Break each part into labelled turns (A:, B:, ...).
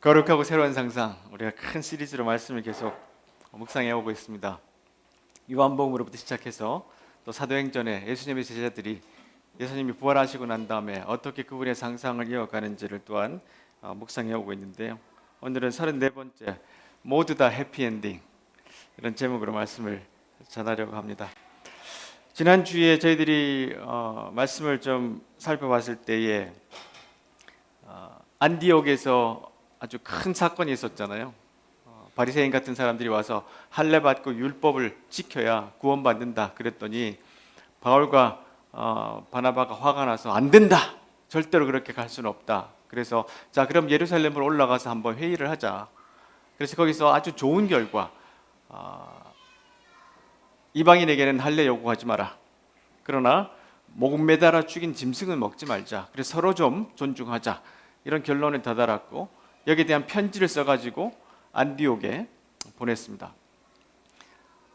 A: 거룩하고 새로운 상상, 우리가 큰 시리즈로 말씀을 계속 묵상해 오고 있습니다. 요한복음으로부터 시작해서 또 사도행전에 예수님의 제자들이 예수님이 부활하시고 난 다음에 어떻게 그분의 상상을 이어가는지를 또한 묵상해 오고 있는데요. 오늘은 34번째 모두 다 해피엔딩, 이런 제목으로 말씀을 전하려고 합니다. 지난주에 저희들이 말씀을 좀 살펴봤을 때에 안디옥에서 아주 큰 사건이 있었잖아요. 바리새인 같은 사람들이 와서 할례 받고 율법을 지켜야 구원받는다 그랬더니 바울과 바나바가 화가 나서 안 된다, 절대로 그렇게 갈 수는 없다. 그래서 자, 그럼 예루살렘으로 올라가서 한번 회의를 하자. 그래서 거기서 아주 좋은 결과, 이방인에게는 할례 요구하지 마라, 그러나 목 매달아 죽인 짐승은 먹지 말자, 그래서 서로 좀 존중하자, 이런 결론을 다다랐고 여기에 대한 편지를 써가지고 안디옥에 보냈습니다.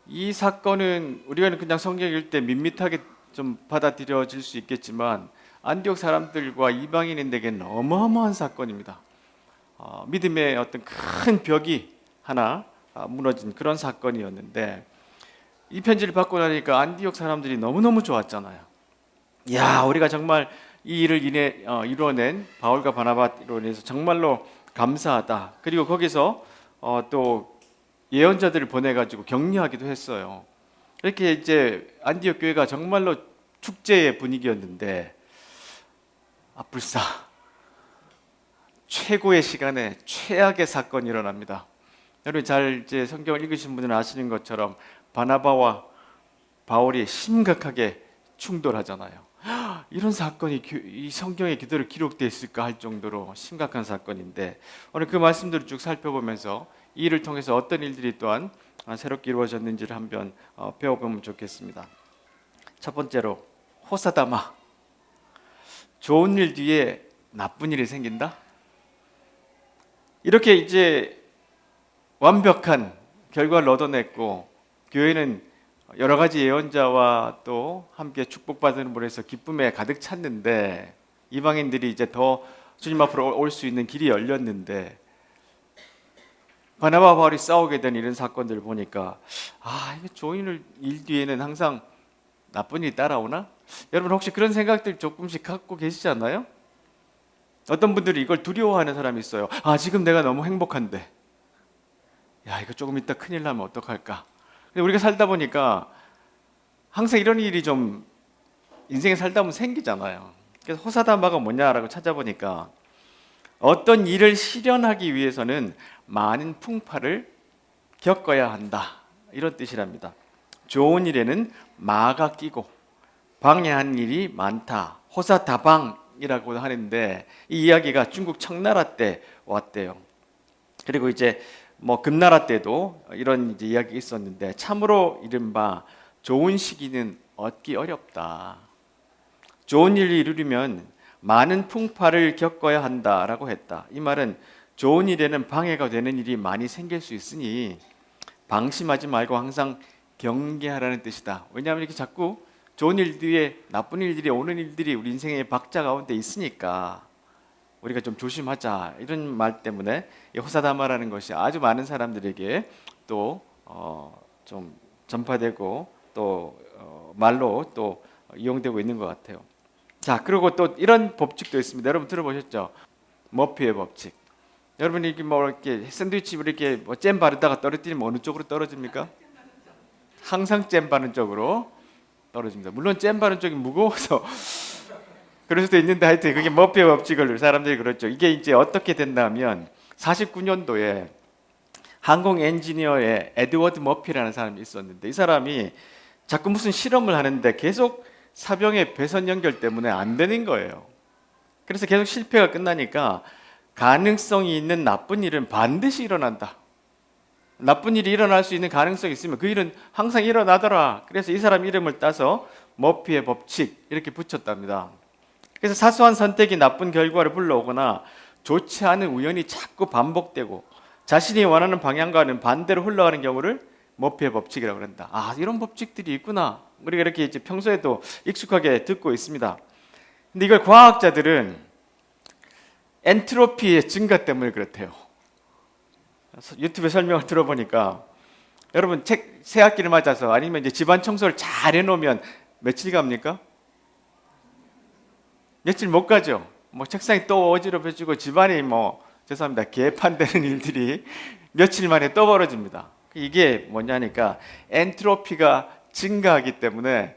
A: 이 사건은 우리가 그냥 성경 읽을 때 밋밋하게 좀 받아들여질 수 있겠지만 안디옥 사람들과 이방인들에게는 어마어마한 사건입니다. 믿음의 어떤 큰 벽이 하나 무너진 그런 사건이었는데, 이 편지를 받고 나니까 안디옥 사람들이 너무너무 좋았잖아요. 야, 우리가 정말 이 일을 이뤄낸 바울과 바나바로 인해서 정말로 감사하다. 그리고 거기서 또 예언자들을 보내가지고 격려하기도 했어요. 이렇게 이제 안디옥 교회가 정말로 축제의 분위기였는데, 불사 최고의 시간에 최악의 사건이 일어납니다. 여러분 잘 이제 성경을 읽으신 분들은 아시는 것처럼 바나바와 바울이 심각하게 충돌하잖아요. 이런 사건이 이 성경의 기도로 기록되어 있을까 할 정도로 심각한 사건인데, 오늘 그 말씀들을 쭉 살펴보면서 이 일을 통해서 어떤 일들이 또한 새롭게 이루어졌는지를 한번 배워보면 좋겠습니다. 첫 번째로, 호사다마, 좋은 일 뒤에 나쁜 일이 생긴다. 이렇게 이제 완벽한 결과를 얻어냈고 교회는 여러 가지 예언자와 또 함께 축복받은 분에서 기쁨에 가득 찼는데, 이방인들이 이제 더 주님 앞으로 올 수 있는 길이 열렸는데, 바나바와 바울이 싸우게 된 이런 사건들을 보니까 이게 좋은 일 뒤에는 항상 나쁜 일이 따라오나? 여러분 혹시 그런 생각들 조금씩 갖고 계시지 않나요? 어떤 분들이 이걸 두려워하는 사람이 있어요. 지금 내가 너무 행복한데 이거 조금 이따 큰일 나면 어떡할까? 근데 우리가 살다 보니까 항상 이런 일이 좀 인생에 살다 보면 생기잖아요. 그래서 호사다마가 뭐냐라고 찾아보니까 어떤 일을 실현하기 위해서는 많은 풍파를 겪어야 한다, 이런 뜻이랍니다. 좋은 일에는 마가 끼고 방해한 일이 많다, 호사다방이라고 하는데, 이 이야기가 중국 청나라 때 왔대요. 그리고 이제 금나라 때도 이런 이제 이야기가 있었는데, 참으로 이른바 좋은 시기는 얻기 어렵다. 좋은 일을 이루려면 많은 풍파를 겪어야 한다라고 했다. 이 말은 좋은 일에는 방해가 되는 일이 많이 생길 수 있으니 방심하지 말고 항상 경계하라는 뜻이다. 왜냐하면 이렇게 자꾸 좋은 일 뒤에 나쁜 일들이 오는 일들이 우리 인생의 박자 가운데 있으니까 우리가 좀 조심하자, 이런 말 때문에 이 호사다마라는 것이 아주 많은 사람들에게 또 좀 전파되고 또 말로 또 이용되고 있는 것 같아요. 자, 그리고 또 이런 법칙도 있습니다. 여러분 들어보셨죠? 머피의 법칙. 여러분이 이렇게 샌드위치 이렇게 잼 바르다가 떨어뜨리면 어느 쪽으로 떨어집니까? 항상 잼 바른 쪽으로 떨어집니다. 물론 잼 바른 쪽이 무거워서 그럴 수도 있는데, 하여튼 그게 머피의 법칙을 사람들이 그렇죠. 이게 이제 어떻게 됐냐면 49년도에 항공 엔지니어의 에드워드 머피라는 사람이 있었는데, 이 사람이 자꾸 무슨 실험을 하는데 계속 사병의 배선 연결 때문에 안 되는 거예요. 그래서 계속 실패가 끝나니까 가능성이 있는 나쁜 일은 반드시 일어난다. 나쁜 일이 일어날 수 있는 가능성이 있으면 그 일은 항상 일어나더라. 그래서 이 사람 이름을 따서 머피의 법칙 이렇게 붙였답니다. 그래서 사소한 선택이 나쁜 결과를 불러오거나 좋지 않은 우연이 자꾸 반복되고 자신이 원하는 방향과는 반대로 흘러가는 경우를 머피의 법칙이라고 그런다. 이런 법칙들이 있구나. 우리가 이렇게 이제 평소에도 익숙하게 듣고 있습니다. 근데 이걸 과학자들은 엔트로피의 증가 때문에 그렇대요. 유튜브 설명을 들어보니까 여러분 책 새 학기를 맞아서 아니면 이제 집안 청소를 잘 해놓으면 며칠 갑니까? 며칠 못 가죠. 뭐 책상이 또 어지럽혀지고 집안이 뭐 죄송합니다 개판되는 일들이 며칠 만에 또 벌어집니다. 이게 뭐냐니까 엔트로피가 증가하기 때문에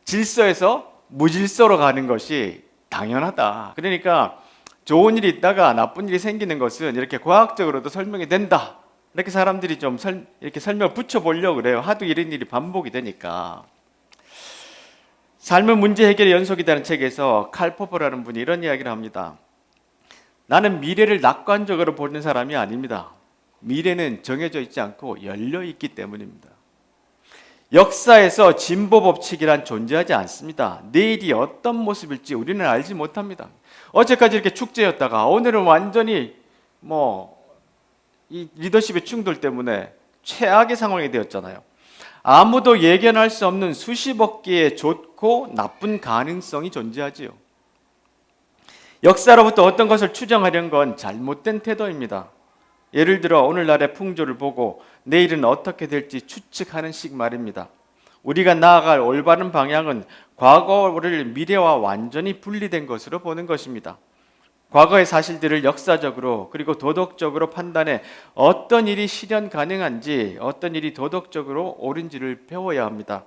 A: 질서에서 무질서로 가는 것이 당연하다. 그러니까 좋은 일이 있다가 나쁜 일이 생기는 것은 이렇게 과학적으로도 설명이 된다. 이렇게 사람들이 좀 이렇게 설명을 붙여보려고 그래요. 하도 이런 일이 반복이 되니까. 삶은 문제 해결의 연속이라는 책에서 칼 포퍼라는 분이 이런 이야기를 합니다. 나는 미래를 낙관적으로 보는 사람이 아닙니다. 미래는 정해져 있지 않고 열려 있기 때문입니다. 역사에서 진보 법칙이란 존재하지 않습니다. 내일이 어떤 모습일지 우리는 알지 못합니다. 어제까지 이렇게 축제였다가 오늘은 완전히 이 리더십의 충돌 때문에 최악의 상황이 되었잖아요. 아무도 예견할 수 없는 수십억 개의 좋고 나쁜 가능성이 존재하지요. 역사로부터 어떤 것을 추정하려는 건 잘못된 태도입니다. 예를 들어 오늘날의 풍조를 보고 내일은 어떻게 될지 추측하는 식 말입니다. 우리가 나아갈 올바른 방향은 과거를 미래와 완전히 분리된 것으로 보는 것입니다. 과거의 사실들을 역사적으로 그리고 도덕적으로 판단해 어떤 일이 실현 가능한지 어떤 일이 도덕적으로 옳은지를 배워야 합니다.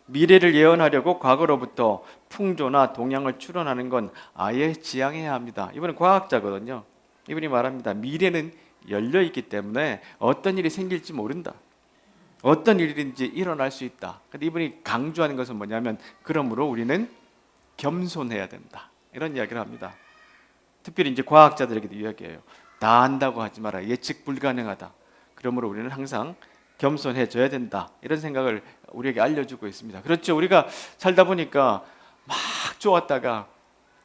A: 미래를 예언하려고 과거로부터 풍조나 동향을 추론하는 건 아예 지양해야 합니다. 이분은 과학자거든요. 이분이 말합니다. 미래는 열려있기 때문에 어떤 일이 생길지 모른다. 어떤 일인지 일어날 수 있다. 근데 이분이 강조하는 것은 뭐냐면 그러므로 우리는 겸손해야 된다. 이런 이야기를 합니다. 특별히 이제 과학자들에게도 이야기해요. 다 안다고 하지 마라. 예측 불가능하다. 그러므로 우리는 항상 겸손해져야 된다. 이런 생각을 우리에게 알려주고 있습니다. 그렇죠. 우리가 살다 보니까 막 좋았다가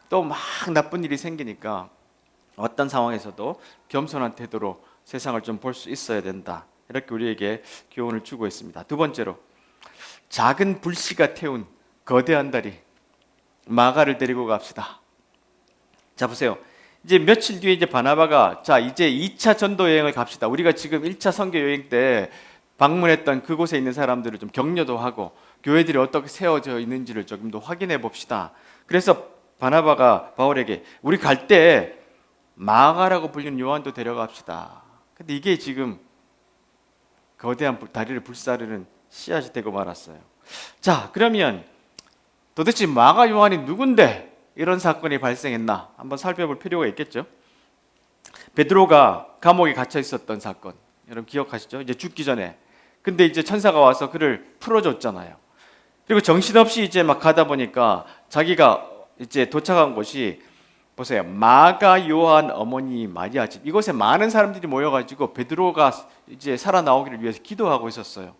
A: 또 막 나쁜 일이 생기니까 어떤 상황에서도 겸손한 태도로 세상을 좀 볼 수 있어야 된다. 이렇게 우리에게 교훈을 주고 있습니다. 두 번째로 작은 불씨가 태운 거대한 다리 마가를 데리고 갑시다. 자 보세요. 이제 며칠 뒤에 이제 바나바가 자 이제 2차 전도 여행을 갑시다. 우리가 지금 1차 선교 여행 때 방문했던 그곳에 있는 사람들을 좀 격려도 하고 교회들이 어떻게 세워져 있는지를 조금 더 확인해 봅시다. 그래서 바나바가 바울에게 우리 갈 때 마가라고 불리는 요한도 데려갑시다. 근데 이게 지금 거대한 다리를 불사르는 씨앗이 되고 말았어요. 자 그러면 도대체 마가 요한이 누군데 이런 사건이 발생했나 한번 살펴볼 필요가 있겠죠. 베드로가 감옥에 갇혀 있었던 사건 여러분 기억하시죠? 이제 죽기 전에 근데 이제 천사가 와서 그를 풀어줬잖아요. 그리고 정신없이 이제 막 가다 보니까 자기가 이제 도착한 곳이 보세요. 마가 요한 어머니 마리아 집. 이곳에 많은 사람들이 모여가지고 베드로가 이제 살아나오기를 위해서 기도하고 있었어요.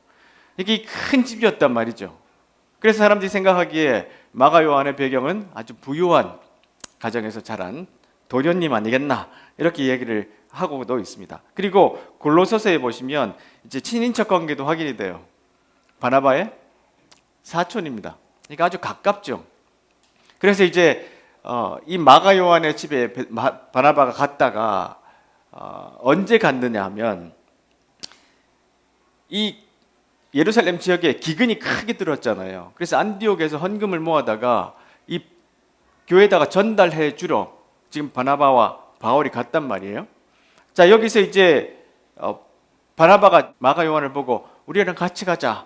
A: 이게 큰 집이었단 말이죠. 그래서 사람들이 생각하기에 마가 요한의 배경은 아주 부유한 가정에서 자란 도련님 아니겠나 이렇게 얘기를 하고도 있습니다. 그리고 골로새서에 보시면 이제 친인척 관계도 확인이 돼요. 바나바의 사촌입니다. 그러니까 아주 가깝죠. 그래서 이제 이 마가 요한의 집에 바나바가 갔다가 언제 갔느냐 하면 이 예루살렘 지역에 기근이 크게 들었잖아요. 그래서 안디옥에서 헌금을 모아다가 이 교회에다가 전달해 주러 지금 바나바와 바울이 갔단 말이에요. 자 여기서 이제 바나바가 마가 요한을 보고 우리랑 같이 가자.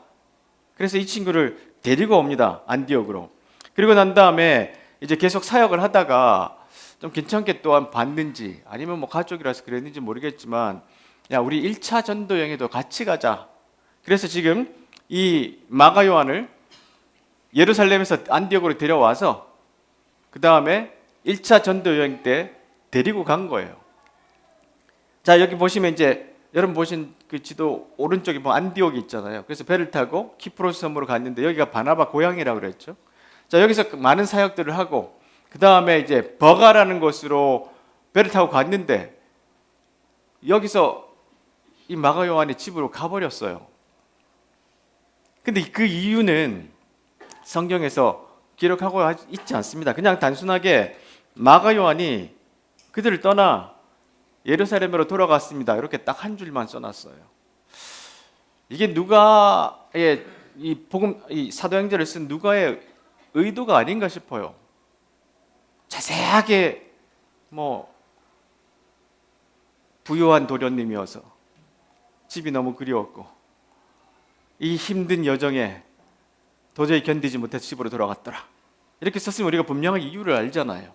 A: 그래서 이 친구를 데리고 옵니다. 안디옥으로. 그리고 난 다음에 이제 계속 사역을 하다가 좀 괜찮게 또한 봤는지 아니면 뭐 가족이라서 그랬는지 모르겠지만 야 우리 1차 전도 여행에도 같이 가자. 그래서 지금 이 마가 요한을 예루살렘에서 안디옥으로 데려와서 그 다음에 1차 전도 여행 때 데리고 간 거예요. 자 여기 보시면 이제 여러분 보신 그 지도 오른쪽에 보면 안디옥이 있잖아요. 그래서 배를 타고 키프로스 섬으로 갔는데 여기가 바나바 고향이라고 그랬죠. 자 여기서 많은 사역들을 하고 그 다음에 이제 버가라는 곳으로 배를 타고 갔는데 여기서 이 마가 요한의 집으로 가버렸어요. 근데 그 이유는 성경에서 기록하고 있지 않습니다. 그냥 단순하게 마가 요한이 그들을 떠나 예루살렘으로 돌아갔습니다. 이렇게 딱 한 줄만 써놨어요. 이게 누가의 이 사도행전을 쓴 누가의 의도가 아닌가 싶어요. 자세하게 부유한 도련님이어서 집이 너무 그리웠고 이 힘든 여정에 도저히 견디지 못해서 집으로 돌아갔더라. 이렇게 썼으면 우리가 분명히 이유를 알잖아요.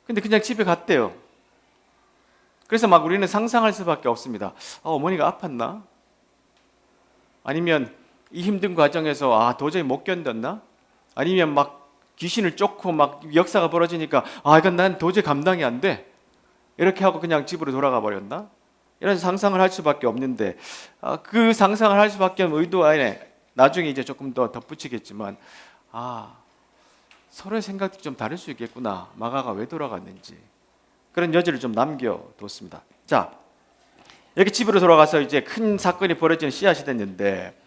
A: 근데 그냥 집에 갔대요. 그래서 막 우리는 상상할 수밖에 없습니다. 어머니가 아팠나? 아니면 이 힘든 과정에서 도저히 못 견뎠나? 아니면 막 귀신을 쫓고 막 역사가 벌어지니까 이건 난 도저히 감당이 안 돼. 이렇게 하고 그냥 집으로 돌아가 버렸나? 이런 상상을 할 수밖에 없는데 그 상상을 할 수밖에 없는 의도 안에 나중에 이제 조금 더 덧붙이겠지만 서로의 생각이 좀 다를 수 있겠구나. 마가가 왜 돌아갔는지 그런 여지를 좀 남겨뒀습니다. 자, 이렇게 집으로 돌아가서 이제 큰 사건이 벌어지는 씨앗이 됐는데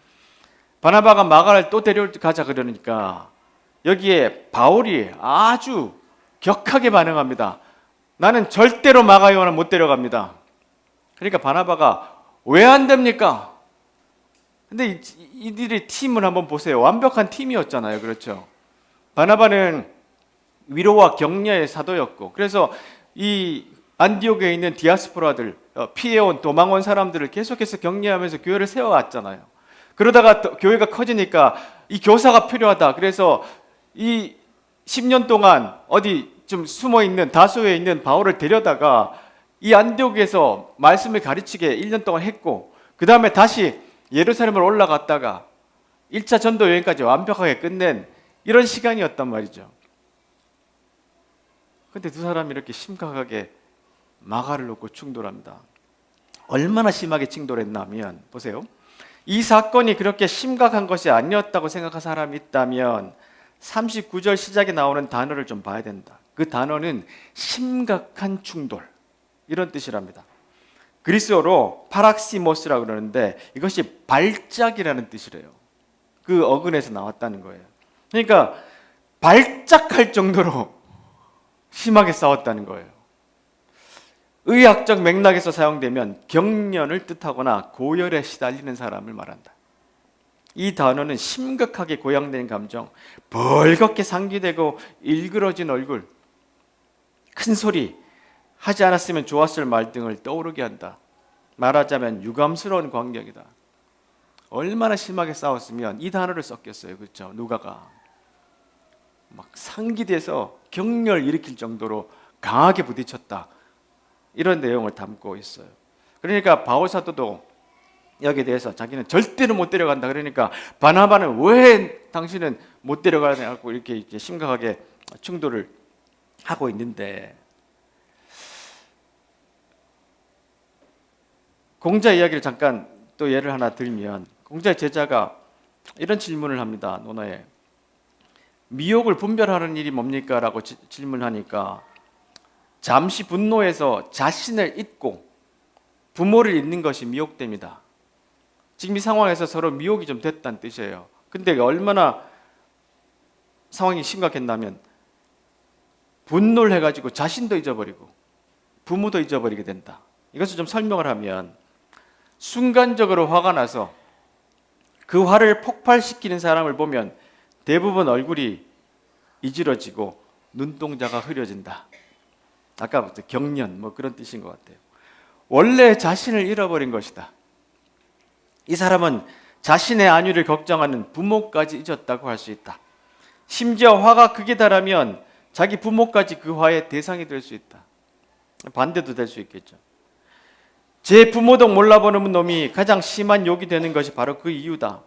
A: 바나바가 마가를 또 데려가자 그러니까 여기에 바울이 아주 격하게 반응합니다. 나는 절대로 마가 요한을 못 데려갑니다. 그러니까 바나바가 왜 안 됩니까? 근데 이들의 팀을 한번 보세요. 완벽한 팀이었잖아요. 그렇죠? 바나바는 위로와 격려의 사도였고 그래서 이 안디옥에 있는 디아스포라들 피해온 도망온 사람들을 계속해서 격려하면서 교회를 세워왔잖아요. 그러다가 교회가 커지니까 이 교사가 필요하다. 그래서 이 10년 동안 어디 좀 숨어있는 다소에 있는 바울을 데려다가 이 안디옥에서 말씀을 가르치게 1년 동안 했고 그 다음에 다시 예루살렘으로 올라갔다가 1차 전도 여행까지 완벽하게 끝낸 이런 시간이었단 말이죠. 근데 두 사람이 이렇게 심각하게 마가를 놓고 충돌합니다. 얼마나 심하게 충돌했냐면 보세요. 이 사건이 그렇게 심각한 것이 아니었다고 생각한 사람이 있다면 39절 시작에 나오는 단어를 좀 봐야 된다. 그 단어는 심각한 충돌 이런 뜻이랍니다. 그리스어로 파락시모스라고 그러는데 이것이 발작이라는 뜻이래요. 그 어근에서 나왔다는 거예요. 그러니까 발작할 정도로 심하게 싸웠다는 거예요. 의학적 맥락에서 사용되면 경련을 뜻하거나 고열에 시달리는 사람을 말한다. 이 단어는 심각하게 고양된 감정, 벌겋게 상기되고 일그러진 얼굴, 큰 소리, 하지 않았으면 좋았을 말 등을 떠오르게 한다. 말하자면 유감스러운 광경이다. 얼마나 심하게 싸웠으면 이 단어를 썼겠어요. 그렇죠? 누가가 막 상기돼서 경련을 일으킬 정도로 강하게 부딪혔다. 이런 내용을 담고 있어요. 그러니까 바울 사도도 여기에 대해서 자기는 절대로 못 데려간다. 그러니까 바나바는 왜 당신은 못 데려가냐고 이렇게 심각하게 충돌을 하고 있는데 공자 이야기를 잠깐 또 예를 하나 들면 공자의 제자가 이런 질문을 합니다. 논어에 미혹을 분별하는 일이 뭡니까? 라고 질문하니까 잠시 분노해서 자신을 잊고 부모를 잊는 것이 미혹됩니다. 지금 이 상황에서 서로 미혹이 좀 됐다는 뜻이에요. 근데 얼마나 상황이 심각했냐면 분노를 해가지고 자신도 잊어버리고 부모도 잊어버리게 된다. 이것을 좀 설명을 하면 순간적으로 화가 나서 그 화를 폭발시키는 사람을 보면 대부분 얼굴이 이질어지고 눈동자가 흐려진다. 아까부터 경련 그런 뜻인 것 같아요. 원래 자신을 잃어버린 것이다. 이 사람은 자신의 안위를 걱정하는 부모까지 잊었다고 할 수 있다. 심지어 화가 극에 달하면 자기 부모까지 그 화의 대상이 될 수 있다. 반대도 될 수 있겠죠. 제 부모도 몰라보는 놈이 가장 심한 욕이 되는 것이 바로 그 이유다.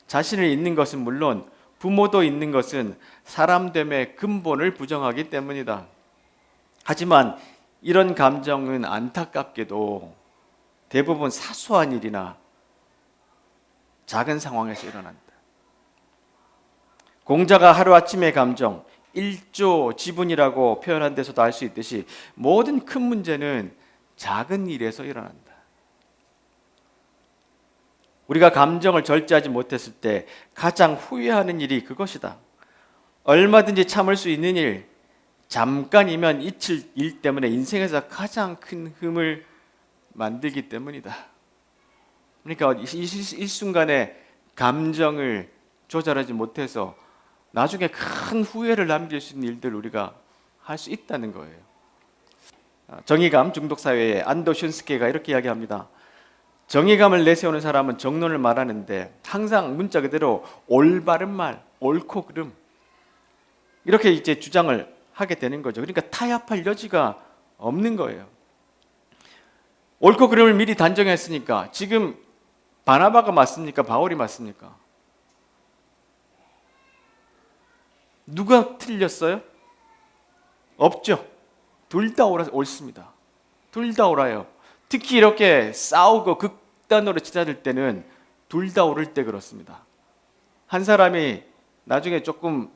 A: 자신을 잊는 것은 물론 부모도 잊는 것은 사람됨의 근본을 부정하기 때문이다. 하지만 이런 감정은 안타깝게도 대부분 사소한 일이나 작은 상황에서 일어난다. 공자가 하루아침의 감정, 일조 지분이라고 표현한 데서도 알 수 있듯이 모든 큰 문제는 작은 일에서 일어난다. 우리가 감정을 절제하지 못했을 때 가장 후회하는 일이 그것이다. 얼마든지 참을 수 있는 일, 잠깐이면 잊힐 일 때문에 인생에서 가장 큰 흠을 만들기 때문이다. 그러니까 일순간에 감정을 조절하지 못해서 나중에 큰 후회를 남길 수 있는 일들을 우리가 할 수 있다는 거예요. 정의감 중독 사회의 안도 슌스케가 이렇게 이야기합니다. 정의감을 내세우는 사람은 정론을 말하는데 항상 문자 그대로 올바른 말, 옳고 그름 이렇게 이제 주장을 하게 되는 거죠. 그러니까 타협할 여지가 없는 거예요. 옳고 그름을 미리 단정했으니까 지금 바나바가 맞습니까? 바울이 맞습니까? 누가 틀렸어요? 없죠. 둘 다 옳습니다. 둘 다 옳아요. 특히 이렇게 싸우고 극단으로 치닫을 때는 둘 다 옳을 때 그렇습니다. 한 사람이 나중에 조금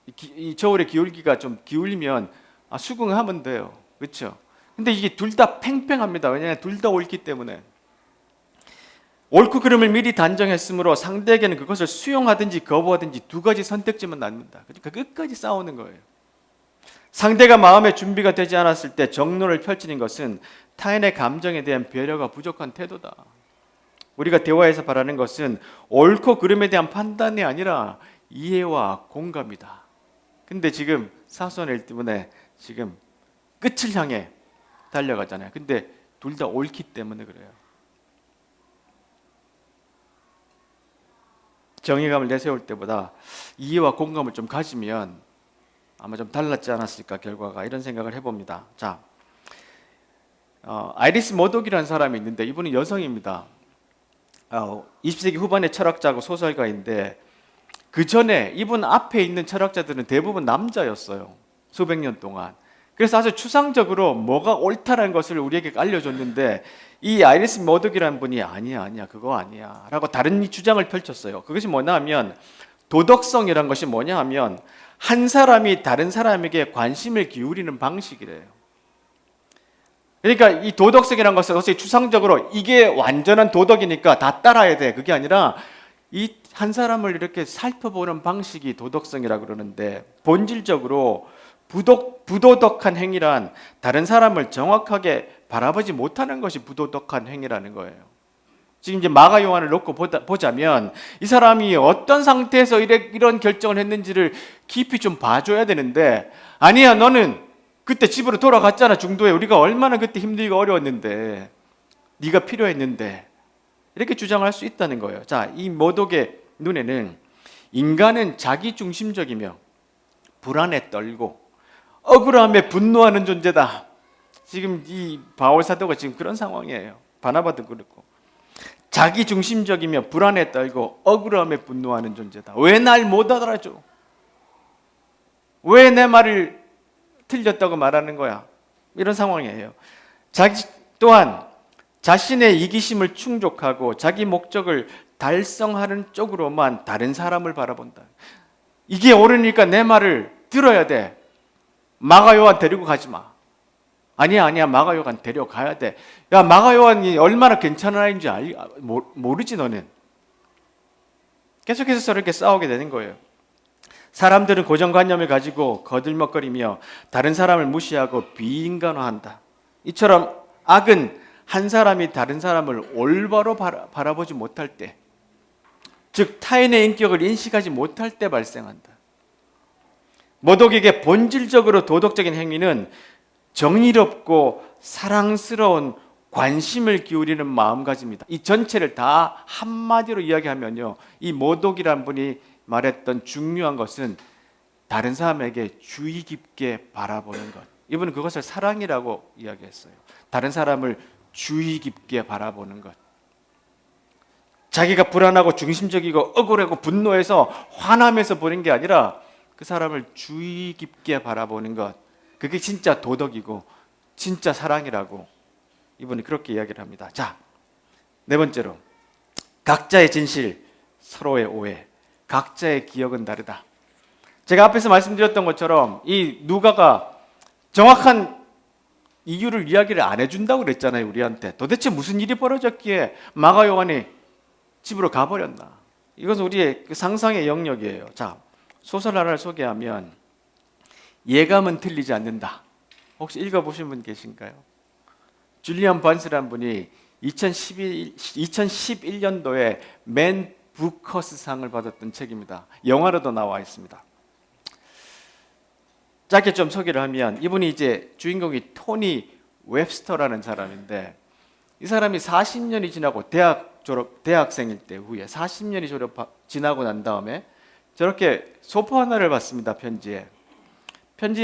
A: 이 저울의 기울기가 좀 기울면 수긍하면 돼요. 그렇죠? 근데 이게 둘 다 팽팽합니다. 왜냐하면 둘 다 옳기 때문에. 옳고 그름을 미리 단정했으므로 상대에게는 그것을 수용하든지 거부하든지 두 가지 선택지만 남는다. 그러니까 끝까지 싸우는 거예요. 상대가 마음의 준비가 되지 않았을 때 정론을 펼치는 것은 타인의 감정에 대한 배려가 부족한 태도다. 우리가 대화에서 바라는 것은 옳고 그름에 대한 판단이 아니라 이해와 공감이다. 근데 지금 사소한 일 때문에 지금 끝을 향해 달려가잖아요. 근데 둘 다 옳기 때문에 그래요. 정의감을 내세울 때보다 이해와 공감을 좀 가지면 아마 좀 달랐지 않았을까 결과가, 이런 생각을 해봅니다. 자, 아이리스 머독이라는 사람이 있는데 이분은 여성입니다. 20세기 후반의 철학자고 소설가인데 그 전에 이분 앞에 있는 철학자들은 대부분 남자였어요. 수백 년 동안. 그래서 아주 추상적으로 뭐가 옳다라는 것을 우리에게 알려줬는데 이 아이리스 머독이라는 분이 아니야 그거 아니야 라고 다른 주장을 펼쳤어요. 그것이 뭐냐 하면 도덕성이란 것이 뭐냐 하면 한 사람이 다른 사람에게 관심을 기울이는 방식이래요. 그러니까 이 도덕성이라는 것은 어차피 추상적으로 이게 완전한 도덕이니까 다 따라야 돼, 그게 아니라 이 한 사람을 이렇게 살펴보는 방식이 도덕성이라고 그러는데, 본질적으로 부도덕한 행위란 다른 사람을 정확하게 바라보지 못하는 것이 부도덕한 행위라는 거예요. 지금 이제 마가 요한을 놓고 보자면 이 사람이 어떤 상태에서 이런 결정을 했는지를 깊이 좀 봐줘야 되는데, 아니야 너는 그때 집으로 돌아갔잖아, 중도에 우리가 얼마나 그때 힘들고 어려웠는데 네가 필요했는데, 이렇게 주장할 수 있다는 거예요. 자, 이 머독의 눈에는 인간은 자기중심적이며 불안에 떨고 억울함에 분노하는 존재다. 지금 이 바울 사도가 지금 그런 상황이에요. 바나바도 그렇고 자기중심적이며 불안에 떨고 억울함에 분노하는 존재다. 왜 날 못 알아줘? 왜 내 말을 틀렸다고 말하는 거야? 이런 상황이에요. 자기 또한 자신의 이기심을 충족하고 자기 목적을 달성하는 쪽으로만 다른 사람을 바라본다. 이게 옳으니까 내 말을 들어야 돼. 마가 요한 데리고 가지 마. 아니야 마가 요한 데려가야 돼. 야, 마가 요한이 얼마나 괜찮은 아이인지 모르지 너는. 계속해서 저렇게 싸우게 되는 거예요. 사람들은 고정관념을 가지고 거들먹거리며 다른 사람을 무시하고 비인간화한다. 이처럼 악은 한 사람이 다른 사람을 올바로 바라보지 못할 때, 즉 타인의 인격을 인식하지 못할 때 발생한다. 머독에게 본질적으로 도덕적인 행위는 정의롭고 사랑스러운 관심을 기울이는 마음가짐이다. 이 전체를 다 한마디로 이야기하면요, 이 머독이란 분이 말했던 중요한 것은 다른 사람에게 주의 깊게 바라보는 것. 이분은 그것을 사랑이라고 이야기했어요. 다른 사람을 주의 깊게 바라보는 것. 자기가 불안하고 중심적이고 억울하고 분노해서 화나면서 보는 게 아니라 그 사람을 주의 깊게 바라보는 것. 그게 진짜 도덕이고 진짜 사랑이라고 이분이 그렇게 이야기를 합니다. 자, 네 번째로 각자의 진실, 서로의 오해. 각자의 기억은 다르다. 제가 앞에서 말씀드렸던 것처럼 이 누가가 정확한 이유를 이야기를 안 해준다고 그랬잖아요. 우리한테 도대체 무슨 일이 벌어졌기에 마가 요한이 집으로 가버렸나. 이것은 우리의 상상의 영역이에요. 자, 소설 하나를 소개하면 예감은 틀리지 않는다. 혹시 읽어보신 분 계신가요? 줄리안 번스라는 분이 2011년도에 맨 부커스상을 받았던 책입니다. 영화로도 나와 있습니다. 짧게 좀 소개를 하면 이분이 이제 주인공이 토니 웹스터라는 사람인데, 이 사람이 40년이 지나고 대학생일 때 후에 40년이 지나고 난 다음에 저렇게 소포 하나를 받습니다. 편지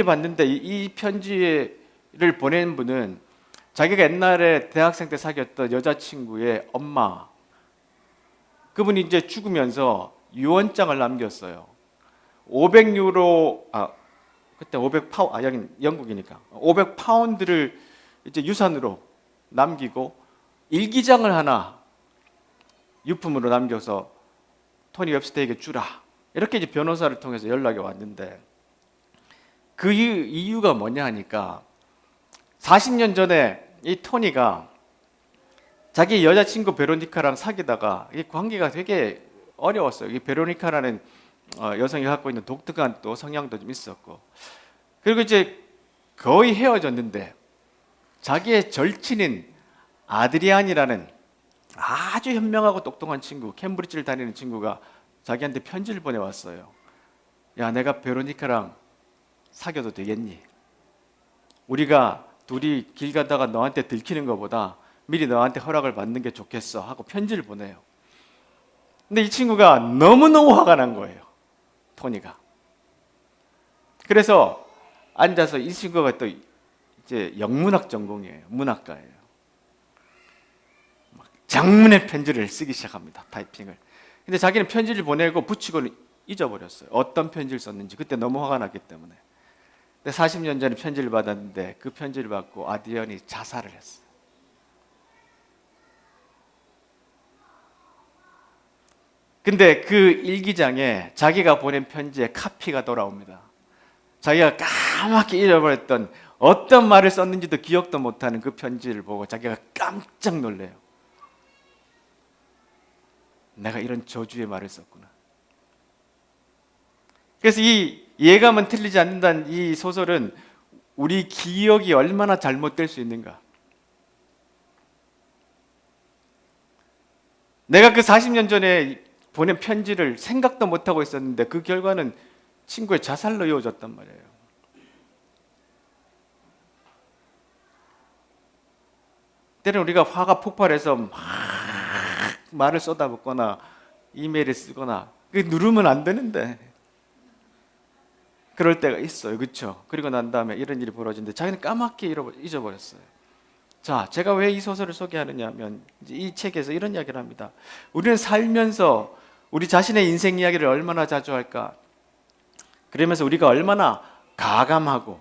A: 받는데 이 편지를 보낸 분은 자기가 옛날에 대학생 때 사귀었던 여자친구의 엄마, 그분이 이제 죽으면서 유언장을 남겼어요. 500유로, 그때 500파운드, 여긴 영국이니까 500파운드를 이제 유산으로 남기고 일기장을 하나 유품으로 남겨서 토니 웹스터에게 주라. 이렇게 이제 변호사를 통해서 연락이 왔는데, 그 이유가 뭐냐 하니까 40년 전에 이 토니가 자기 여자친구 베로니카랑 사귀다가 이 관계가 되게 어려웠어요. 이 베로니카라는 여성이 갖고 있는 독특한 또 성향도 좀 있었고, 그리고 이제 거의 헤어졌는데 자기의 절친인 아드리안이라는 아주 현명하고 똑똑한 친구, 캠브리지를 다니는 친구가 자기한테 편지를 보내왔어요. 야, 내가 베로니카랑 사귀어도 되겠니? 우리가 둘이 길 가다가 너한테 들키는 것보다 미리 너한테 허락을 받는 게 좋겠어 하고 편지를 보내요. 근데 이 친구가 너무너무 화가 난 거예요, 토니가. 그래서 앉아서, 이 친구가 또 이제 영문학 전공이에요. 문학가예요. 장문의 편지를 쓰기 시작합니다, 타이핑을. 근데 자기는 편지를 보내고 붙이고는 잊어버렸어요. 어떤 편지를 썼는지. 그때 너무 화가 났기 때문에. 근데 40년 전에 편지를 받았는데 그 편지를 받고 아드리안이 자살을 했어요. 근데 그 일기장에 자기가 보낸 편지의 카피가 돌아옵니다. 자기가 까맣게 잃어버렸던, 어떤 말을 썼는지도 기억도 못하는 그 편지를 보고 자기가 깜짝 놀래요. 내가 이런 저주의 말을 썼구나. 그래서 이 예감은 틀리지 않는다는 이 소설은 우리 기억이 얼마나 잘못될 수 있는가. 내가 그 40년 전에 보낸 편지를 생각도 못하고 있었는데 그 결과는 친구의 자살로 이어졌단 말이에요. 때로는 우리가 화가 폭발해서 막 말을 쏟아붓거나 이메일을 쓰거나, 누르면 안 되는데 그럴 때가 있어요. 그렇죠? 그리고 난 다음에 이런 일이 벌어지는데 자기는 까맣게 잊어버렸어요. 자, 제가 왜 이 소설을 소개하느냐 하면, 이 책에서 이런 이야기를 합니다. 우리는 살면서 우리 자신의 인생 이야기를 얼마나 자주 할까? 그러면서 우리가 얼마나 가감하고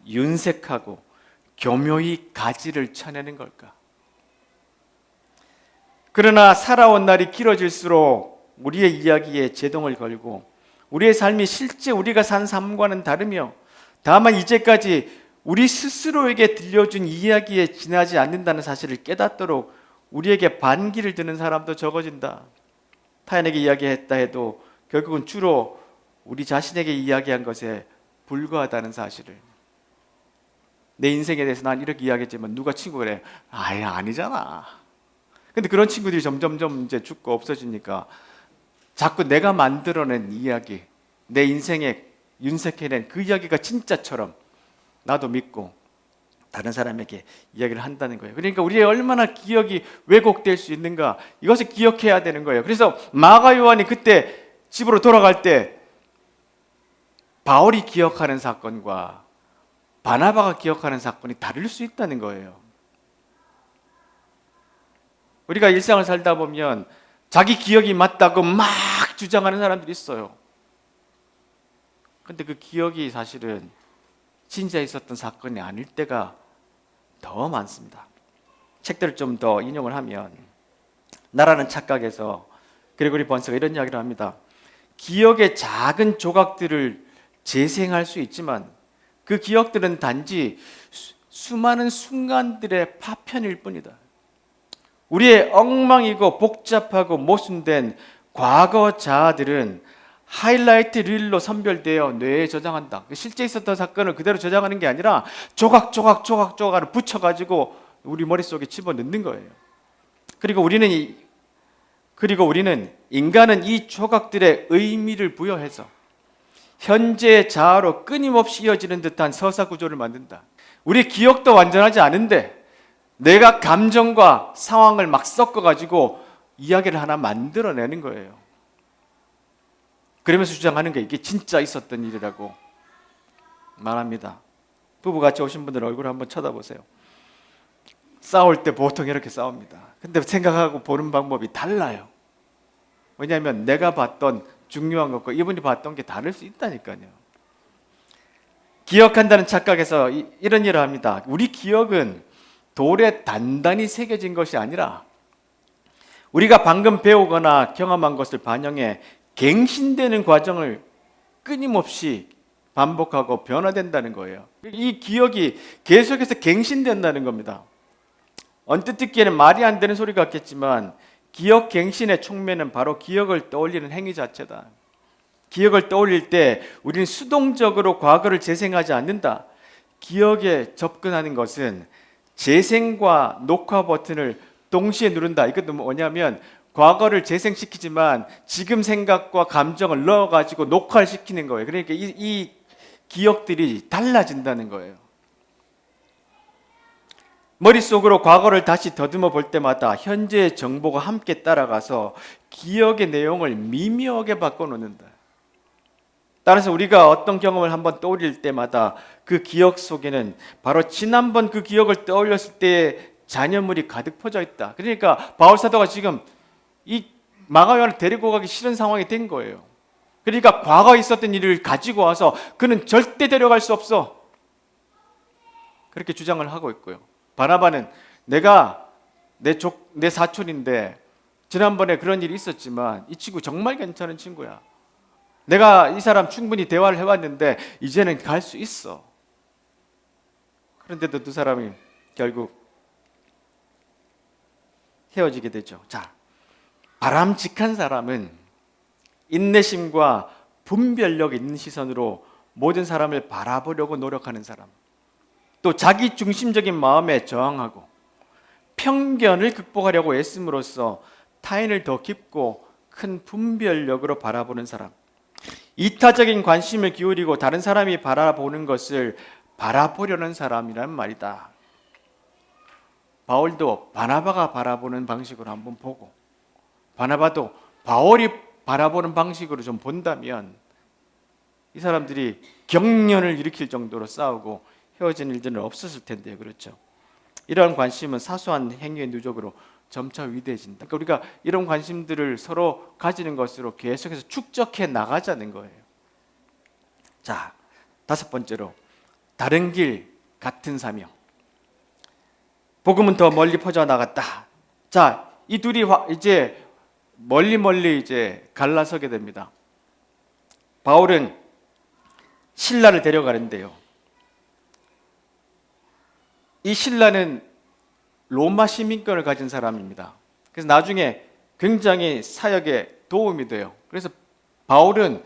A: 윤색하고 교묘히 가지를 쳐내는 걸까? 그러나 살아온 날이 길어질수록 우리의 이야기에 제동을 걸고 우리의 삶이 실제 우리가 산 삶과는 다르며, 다만 이제까지 우리 스스로에게 들려준 이야기에 지나지 않는다는 사실을 깨닫도록 우리에게 반기를 드는 사람도 적어진다. 타인에게 이야기했다 해도 결국은 주로 우리 자신에게 이야기한 것에 불과하다는 사실을. 내 인생에 대해서 난 이렇게 이야기했지만 누가 친구가 그래, 아예 아니잖아. 근데 그런 친구들이 점점점 이제 죽고 없어지니까 자꾸 내가 만들어낸 이야기, 내 인생에 윤색해낸 그 이야기가 진짜처럼 나도 믿고 다른 사람에게 이야기를 한다는 거예요. 그러니까 우리의 얼마나 기억이 왜곡될 수 있는가, 이것을 기억해야 되는 거예요. 그래서 마가 요한이 그때 집으로 돌아갈 때 바울이 기억하는 사건과 바나바가 기억하는 사건이 다를 수 있다는 거예요. 우리가 일상을 살다 보면 자기 기억이 맞다고 막 주장하는 사람들이 있어요. 근데 그 기억이 사실은 진짜 있었던 사건이 아닐 때가 더 많습니다. 책들을 좀 더 인용을 하면, 나라는 착각에서 그레고리 번스가 이런 이야기를 합니다. 기억의 작은 조각들을 재생할 수 있지만 그 기억들은 단지 수많은 순간들의 파편일 뿐이다. 우리의 엉망이고 복잡하고 모순된 과거 자아들은 하이라이트 릴로 선별되어 뇌에 저장한다. 실제 있었던 사건을 그대로 저장하는 게 아니라 조각조각 붙여가지고 우리 머릿속에 집어넣는 거예요. 그리고 우리는 인간은 이 조각들의 의미를 부여해서 현재의 자아로 끊임없이 이어지는 듯한 서사 구조를 만든다. 우리 기억도 완전하지 않은데 내가 감정과 상황을 막 섞어가지고 이야기를 하나 만들어내는 거예요. 그러면서 주장하는 게 이게 진짜 있었던 일이라고 말합니다. 부부 같이 오신 분들 얼굴 한번 쳐다보세요. 싸울 때 보통 이렇게 싸웁니다. 근데 생각하고 보는 방법이 달라요. 왜냐하면 내가 봤던 중요한 것과 이분이 봤던 게 다를 수 있다니까요. 기억한다는 착각에서 이런 일을 합니다. 우리 기억은 돌에 단단히 새겨진 것이 아니라 우리가 방금 배우거나 경험한 것을 반영해 갱신되는 과정을 끊임없이 반복하고 변화된다는 거예요. 이 기억이 계속해서 갱신된다는 겁니다. 언뜻 듣기에는 말이 안 되는 소리 같겠지만 기억 갱신의 촉매는 바로 기억을 떠올리는 행위 자체다. 기억을 떠올릴 때 우리는 수동적으로 과거를 재생하지 않는다. 기억에 접근하는 것은 재생과 녹화 버튼을 동시에 누른다. 이것도 뭐냐면 과거를 재생시키지만 지금 생각과 감정을 넣어가지고 녹화를 시키는 거예요. 그러니까 이 기억들이 달라진다는 거예요. 머릿속으로 과거를 다시 더듬어 볼 때마다 현재의 정보가 함께 따라가서 기억의 내용을 미묘하게 바꿔놓는다. 따라서 우리가 어떤 경험을 한번 떠올릴 때마다 그 기억 속에는 바로 지난번 그 기억을 떠올렸을 때의 잔여물이 가득 퍼져 있다. 그러니까 바울 사도가 지금 이 마가요한을 데리고 가기 싫은 상황이 된 거예요. 그러니까 과거에 있었던 일을 가지고 와서 그는 절대 데려갈 수 없어. 그렇게 주장을 하고 있고요. 바나바는 내가 내 사촌인데 지난번에 그런 일이 있었지만 이 친구 정말 괜찮은 친구야. 내가 이 사람 충분히 대화를 해왔는데 이제는 갈 수 있어. 그런데도 두 사람이 결국 헤어지게 되죠. 자, 바람직한 사람은 인내심과 분별력 있는 시선으로 모든 사람을 바라보려고 노력하는 사람, 또 자기 중심적인 마음에 저항하고 편견을 극복하려고 애씀으로써 타인을 더 깊고 큰 분별력으로 바라보는 사람, 이타적인 관심을 기울이고 다른 사람이 바라보는 것을 바라보려는 사람이란 말이다. 바울도 바나바가 바라보는 방식으로 한번 보고 바나바도 바울이 바라보는 방식으로 좀 본다면 이 사람들이 경련을 일으킬 정도로 싸우고 헤어지는 일들은 없었을 텐데요. 그렇죠? 이러한 관심은 사소한 행위의 누적으로 점차 위대해진다. 그러니까 우리가 이런 관심들을 서로 가지는 것으로 계속해서 축적해 나가자는 거예요. 자, 다섯 번째로 다른 길 같은 사명. 복음은 더 멀리 퍼져 나갔다. 자, 이 둘이 이제 멀리 이제 갈라서게 됩니다. 바울은 실라를 데려가는데요. 이 실라는 로마 시민권을 가진 사람입니다. 그래서 나중에 굉장히 사역에 도움이 돼요. 그래서 바울은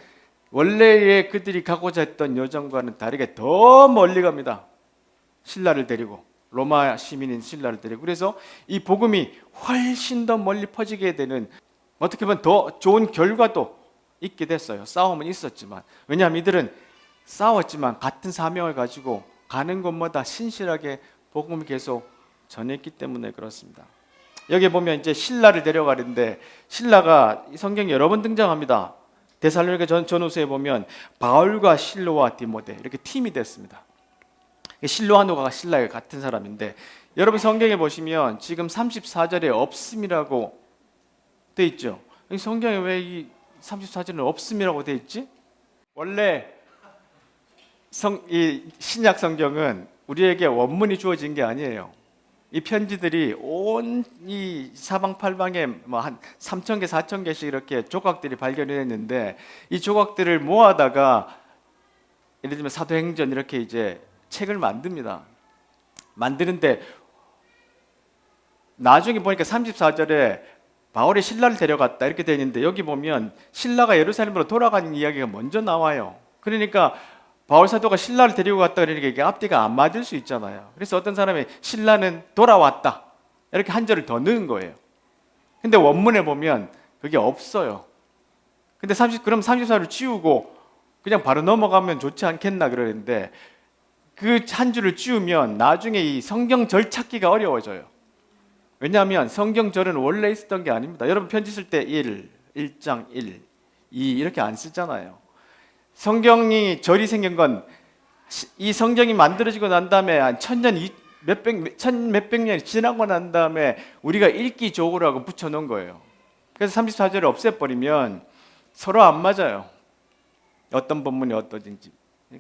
A: 원래의 그들이 가고자 했던 여정과는 다르게 더 멀리 갑니다. 신라를 데리고, 로마 시민인 신라를 데리고. 그래서 이 복음이 훨씬 더 멀리 퍼지게 되는, 어떻게 보면 더 좋은 결과도 있게 됐어요. 싸움은 있었지만. 왜냐하면 이들은 싸웠지만 같은 사명을 가지고 가는 곳마다 신실하게 복음을 계속 전했기 때문에 그렇습니다. 여기 보면 이제 신라를 데려가는데, 신라가 성경에 여러 번 등장합니다. 데살로니가 전후서에 보면 바울과 실로와 디모데 이렇게 팀이 됐습니다. 실로아노가 신라의 같은 사람인데, 여러분 성경에 보시면 지금 34절에 없음이라고 돼 있죠. 성경에 왜 이 34절에 없음이라고 돼 있지? 원래 이 신약 성경은 우리에게 원문이 주어진 게 아니에요. 이 편지들이 온 이 사방팔방에 뭐 한 3,000개, 4,000개씩 이렇게 조각들이 발견됐는데, 이 조각들을 모아다가 예를 들면 사도행전 이렇게 이제 책을 만듭니다. 만드는데 나중에 보니까 34절에 바울이 신라를 데려갔다 이렇게 되어 있는데 여기 보면 신라가 예루살렘으로 돌아가는 이야기가 먼저 나와요. 그러니까 바울 사도가 신라를 데리고 갔다 그러니까 이게 앞뒤가 안 맞을 수 있잖아요. 그래서 어떤 사람이 신라는 돌아왔다 이렇게 한 절을 더 넣은 거예요. 근데 원문에 보면 그게 없어요. 근데 그럼 34를 지우고 그냥 바로 넘어가면 좋지 않겠나 그러는데 그 한 줄을 지우면 나중에 이 성경절 찾기가 어려워져요. 왜냐하면 성경절은 원래 있었던 게 아닙니다. 여러분 편지 쓸 때 1장 1, 2 이렇게 안 쓰잖아요. 성경이 절이 생긴 건 이 성경이 만들어지고 난 다음에 한 천몇백 년이 지나고 난 다음에 우리가 읽기 좋으라고 하고 붙여놓은 거예요. 그래서 34절을 없애버리면 서로 안 맞아요. 어떤 본문이 어떠든지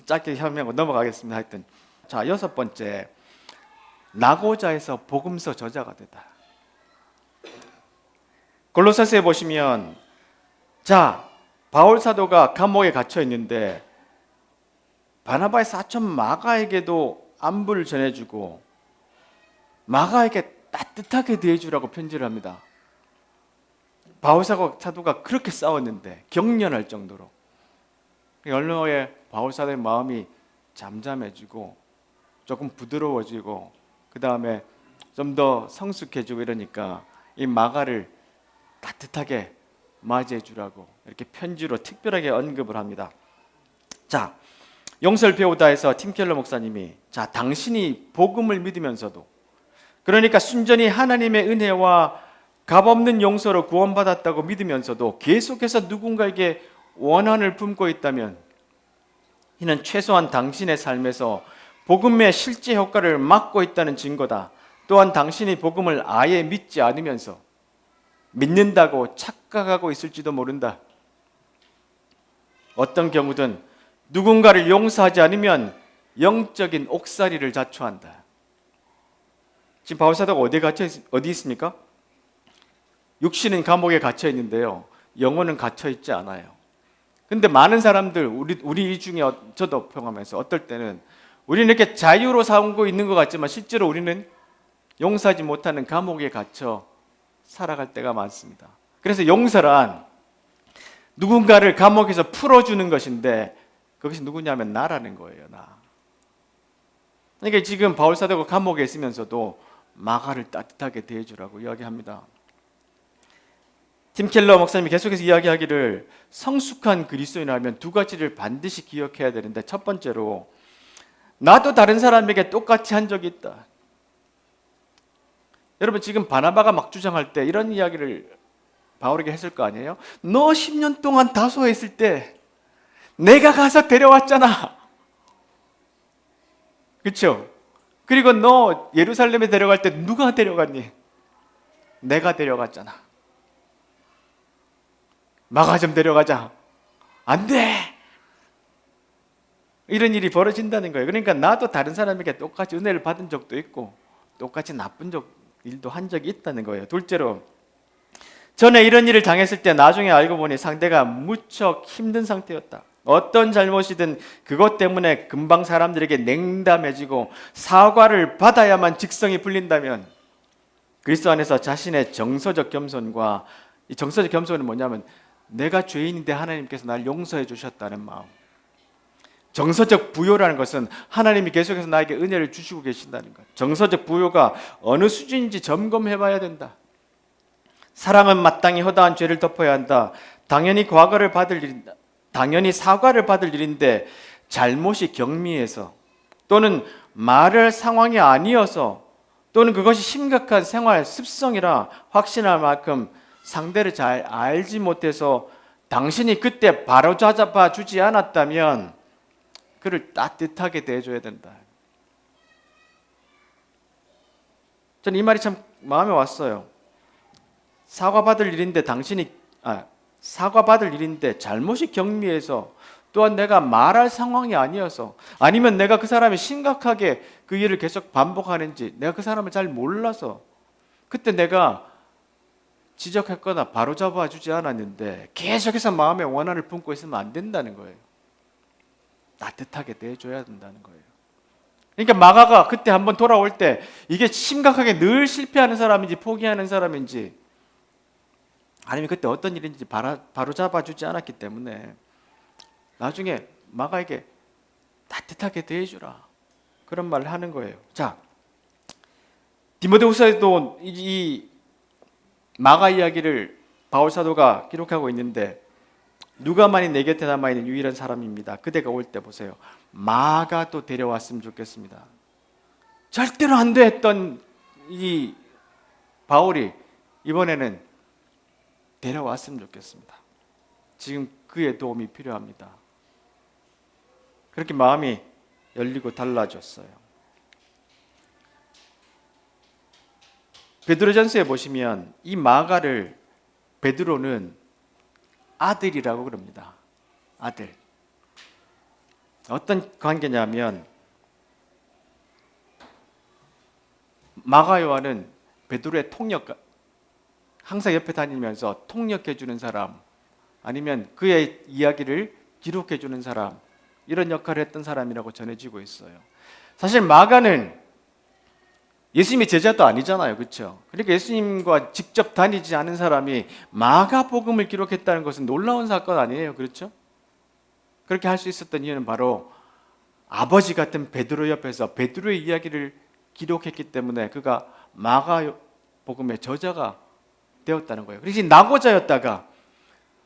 A: 짧게 설명하고 넘어가겠습니다. 하여튼 자, 6번째, 나고자에서 복음서 저자가 되다. 골로새서에 보시면 자, 바울 사도가 감옥에 갇혀 있는데 바나바의 사촌 마가에게도 안부를 전해주고 마가에게 따뜻하게 대해주라고 편지를 합니다. 바울 사도가 그렇게 싸웠는데 경련할 정도로 어느 날 바울 사도의 마음이 잠잠해지고 조금 부드러워지고 그 다음에 좀 더 성숙해지고 이러니까 이 마가를 따뜻하게 맞이해 주라고 이렇게 편지로 특별하게 언급을 합니다. 자, 용서를 배우다에서 팀 켈러 목사님이 자, 당신이 복음을 믿으면서도 그러니까 순전히 하나님의 은혜와 값없는 용서로 구원받았다고 믿으면서도 계속해서 누군가에게 원한을 품고 있다면 이는 최소한 당신의 삶에서 복음의 실제 효과를 막고 있다는 증거다. 또한 당신이 복음을 아예 믿지 않으면서 믿는다고 착각하고 있을지도 모른다. 어떤 경우든 누군가를 용서하지 않으면 영적인 옥살이를 자초한다. 지금 바울 사도가 어디 있습니까? 육신은 감옥에 갇혀 있는데요. 영혼은 갇혀 있지 않아요. 근데 많은 사람들 우리 중에 저도 포함해서 어떨 때는 우리는 이렇게 자유로 살고 있는 것 같지만 실제로 우리는 용서하지 못하는 감옥에 갇혀 살아갈 때가 많습니다. 그래서 용서란 누군가를 감옥에서 풀어주는 것인데 그것이 누구냐면 나라는 거예요. 나. 그러니까 지금 바울 사도가 감옥에 있으면서도 마가를 따뜻하게 대해주라고 이야기합니다. 팀 켈러 목사님이 계속해서 이야기하기를 성숙한 그리스도인이라면 두 가지를 반드시 기억해야 되는데 첫 번째로 나도 다른 사람에게 똑같이 한 적이 있다. 여러분 지금 바나바가 막 주장할 때 이런 이야기를 바울에게 했을 거 아니에요? 너 10년 동안 다소에 있을 때 내가 가서 데려왔잖아. 그렇죠? 그리고 너 예루살렘에 데려갈 때 누가 데려갔니? 내가 데려갔잖아. 마가 좀 데려가자. 안 돼. 이런 일이 벌어진다는 거예요. 그러니까 나도 다른 사람에게 똑같이 은혜를 받은 적도 있고 똑같이 나쁜 일도 한 적이 있다는 거예요. 둘째로 전에 이런 일을 당했을 때 나중에 알고 보니 상대가 무척 힘든 상태였다. 어떤 잘못이든 그것 때문에 금방 사람들에게 냉담해지고 사과를 받아야만 직성이 풀린다면 그리스도 안에서 자신의 정서적 겸손과 이 정서적 겸손은 뭐냐면 내가 죄인인데 하나님께서 날 용서해 주셨다는 마음. 정서적 부요라는 것은 하나님이 계속해서 나에게 은혜를 주시고 계신다는 것. 정서적 부요가 어느 수준인지 점검해 봐야 된다. 사랑은 마땅히 허다한 죄를 덮어야 한다. 당연히 사과를 받을 일인데 잘못이 경미해서 또는 말할 상황이 아니어서 또는 그것이 심각한 생활 습성이라 확신할 만큼 상대를 잘 알지 못해서 당신이 그때 바로 잡아 주지 않았다면 그를 따뜻하게 대해줘야 된다. 저는 이 말이 참 마음에 왔어요. 사과받을 일인데 잘못이 경미해서 또한 내가 말할 상황이 아니어서 아니면 내가 그 사람이 심각하게 그 일을 계속 반복하는지 내가 그 사람을 잘 몰라서 그때 내가 지적했거나 바로잡아 주지 않았는데 계속해서 마음에 원한을 품고 있으면 안 된다는 거예요. 따뜻하게 대해줘야 된다는 거예요. 그러니까 마가가 그때 한번 돌아올 때 이게 심각하게 늘 실패하는 사람인지 포기하는 사람인지 아니면 그때 어떤 일인지 바로 잡아주지 않았기 때문에 나중에 마가에게 따뜻하게 대해주라, 그런 말을 하는 거예요. 자, 디모데후서에도 이 마가 이야기를 바울 사도가 기록하고 있는데, 누가만이 내 곁에 남아있는 유일한 사람입니다. 그대가 올 때 보세요, 마가도 데려왔으면 좋겠습니다. 절대로 안 돼 했던 이 바울이 이번에는 데려왔으면 좋겠습니다. 지금 그의 도움이 필요합니다. 그렇게 마음이 열리고 달라졌어요. 베드로전서에 보시면 이 마가를 베드로는 아들이라고 그럽니다. 아들. 어떤 관계냐면 마가 요한은 베드로의 통역, 항상 옆에 다니면서 통역해 주는 사람, 아니면 그의 이야기를 기록해 주는 사람, 이런 역할을 했던 사람이라고 전해지고 있어요. 사실 마가는 예수님의 제자도 아니잖아요, 그렇죠? 그러니까 예수님과 직접 다니지 않은 사람이 마가복음을 기록했다는 것은 놀라운 사건 아니에요, 그렇죠? 그렇게 할 수 있었던 이유는 바로 아버지 같은 베드로 옆에서 베드로의 이야기를 기록했기 때문에 그가 마가복음의 저자가 되었다는 거예요. 그래서 낙오자였다가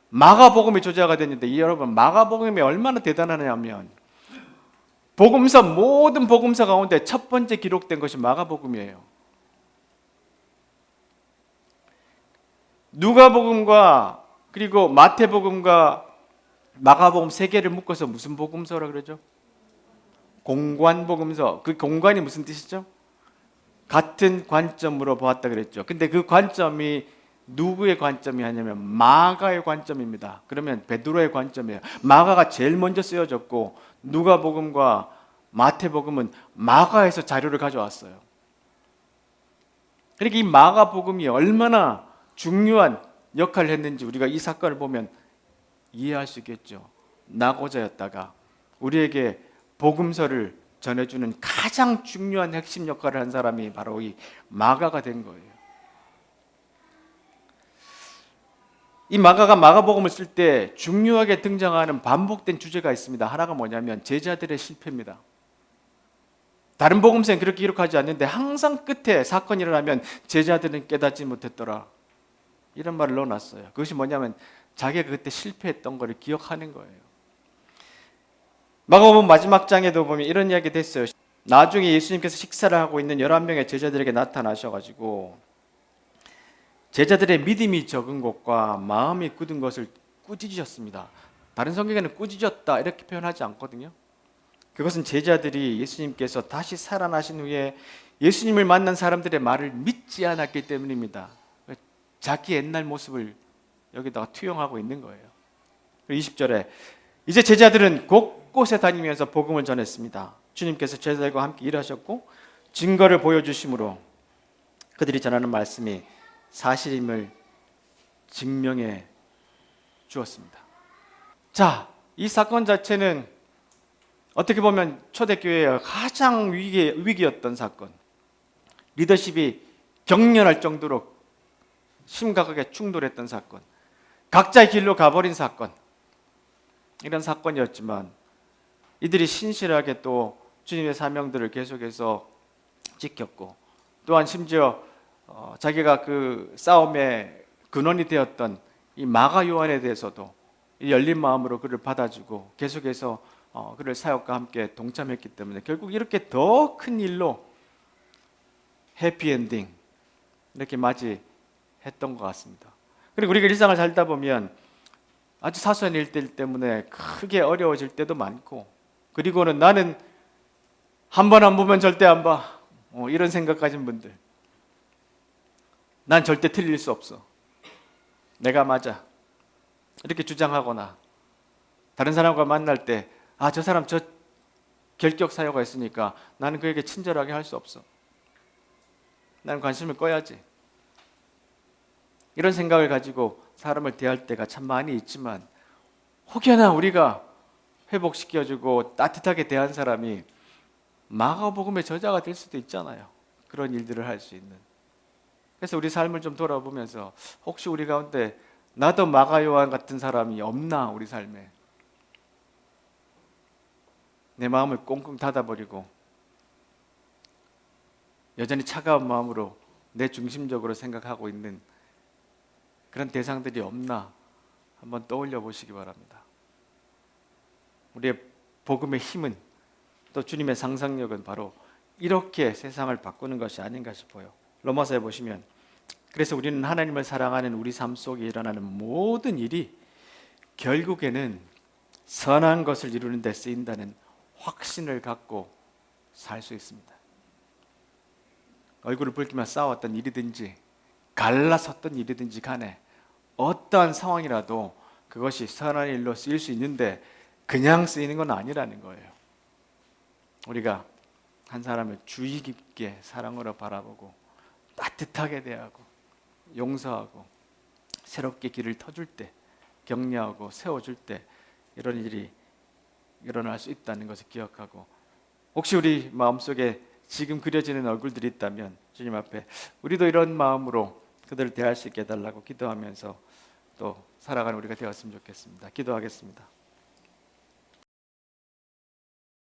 A: 마가복음의 저자가 됐는데, 여러분 마가복음이 얼마나 대단하냐면 복음서, 모든 복음서 가운데 첫 번째 기록된 것이 마가복음이에요. 누가복음과 그리고 마태복음과 마가복음 세 개를 묶어서 무슨 복음서라 그러죠? 공관복음서. 그 공관이 무슨 뜻이죠? 같은 관점으로 보았다 그랬죠. 근데 그 관점이 누구의 관점이 아니냐면 마가의 관점입니다. 그러면 베드로의 관점이에요. 마가가 제일 먼저 쓰여졌고 누가복음과 마태복음은 마가에서 자료를 가져왔어요. 그러니까 이 마가복음이 얼마나 중요한 역할을 했는지 우리가 이 사건을 보면 이해할 수 있겠죠. 낙오자였다가 우리에게 복음서를 전해주는 가장 중요한 핵심 역할을 한 사람이 바로 이 마가가 된 거예요. 이 마가가 마가복음을 쓸 때 중요하게 등장하는 반복된 주제가 있습니다. 하나가 뭐냐면 제자들의 실패입니다. 다른 복음서는 그렇게 기록하지 않는데 항상 끝에 사건이 일어나면 제자들은 깨닫지 못했더라, 이런 말을 넣어놨어요. 그것이 뭐냐면 자기가 그때 실패했던 것을 기억하는 거예요. 마가복음 마지막 장에도 보면 이런 이야기 됐어요. 나중에 예수님께서 식사를 하고 있는 11명의 제자들에게 나타나셔가지고 제자들의 믿음이 적은 것과 마음이 굳은 것을 꾸짖으셨습니다. 다른 성경에는 꾸짖었다 이렇게 표현하지 않거든요. 그것은 제자들이 예수님께서 다시 살아나신 후에 예수님을 만난 사람들의 말을 믿지 않았기 때문입니다. 자기 옛날 모습을 여기다가 투영하고 있는 거예요. 20절에 이제 제자들은 곳곳에 다니면서 복음을 전했습니다. 주님께서 제자들과 함께 일하셨고 증거를 보여주심으로 그들이 전하는 말씀이 사실임을 증명해 주었습니다. 자, 이 사건 자체는 어떻게 보면 초대교회의 가장 위기였던 사건, 리더십이 격렬할 정도로 심각하게 충돌했던 사건, 각자의 길로 가버린 사건, 이런 사건이었지만 이들이 신실하게 또 주님의 사명들을 계속해서 지켰고, 또한 심지어 자기가 그 싸움의 근원이 되었던 이 마가 요한에 대해서도 열린 마음으로 그를 받아주고 계속해서 그를 사역과 함께 동참했기 때문에 결국 이렇게 더 큰 일로 해피엔딩 이렇게 맞이했던 것 같습니다. 그리고 우리가 일상을 살다 보면 아주 사소한 일들 때문에 크게 어려워질 때도 많고, 그리고는 나는 한 번 안 보면 절대 안 봐, 이런 생각 가진 분들, 난 절대 틀릴 수 없어, 내가 맞아, 이렇게 주장하거나 다른 사람과 만날 때 저 사람 저 결격 사유가 있으니까 나는 그에게 친절하게 할 수 없어, 나는 관심을 꺼야지, 이런 생각을 가지고 사람을 대할 때가 참 많이 있지만, 혹여나 우리가 회복시켜주고 따뜻하게 대한 사람이 마가복음의 저자가 될 수도 있잖아요. 그런 일들을 할 수 있는. 그래서 우리 삶을 좀 돌아보면서 혹시 우리 가운데 나도 마가 요한 같은 사람이 없나 우리 삶에. 내 마음을 꽁꽁 닫아버리고 여전히 차가운 마음으로 내 중심적으로 생각하고 있는 그런 대상들이 없나 한번 떠올려 보시기 바랍니다. 우리의 복음의 힘은, 또 주님의 상상력은 바로 이렇게 세상을 바꾸는 것이 아닌가 싶어요. 로마서에 보시면, 그래서 우리는 하나님을 사랑하는 우리 삶 속에 일어나는 모든 일이 결국에는 선한 것을 이루는 데 쓰인다는 확신을 갖고 살 수 있습니다. 얼굴을 붉히며 싸웠던 일이든지 갈라섰던 일이든지 간에 어떠한 상황이라도 그것이 선한 일로 쓰일 수 있는데 그냥 쓰이는 건 아니라는 거예요. 우리가 한 사람을 주의 깊게 사랑으로 바라보고 따뜻하게 대하고 용서하고 새롭게 길을 터줄 때, 격려하고 세워줄 때 이런 일이 일어날 수 있다는 것을 기억하고, 혹시 우리 마음속에 지금 그려지는 얼굴들이 있다면 주님 앞에 우리도 이런 마음으로 그들을 대할 수 있게 해달라고 기도하면서 또 살아가는 우리가 되었으면 좋겠습니다. 기도하겠습니다.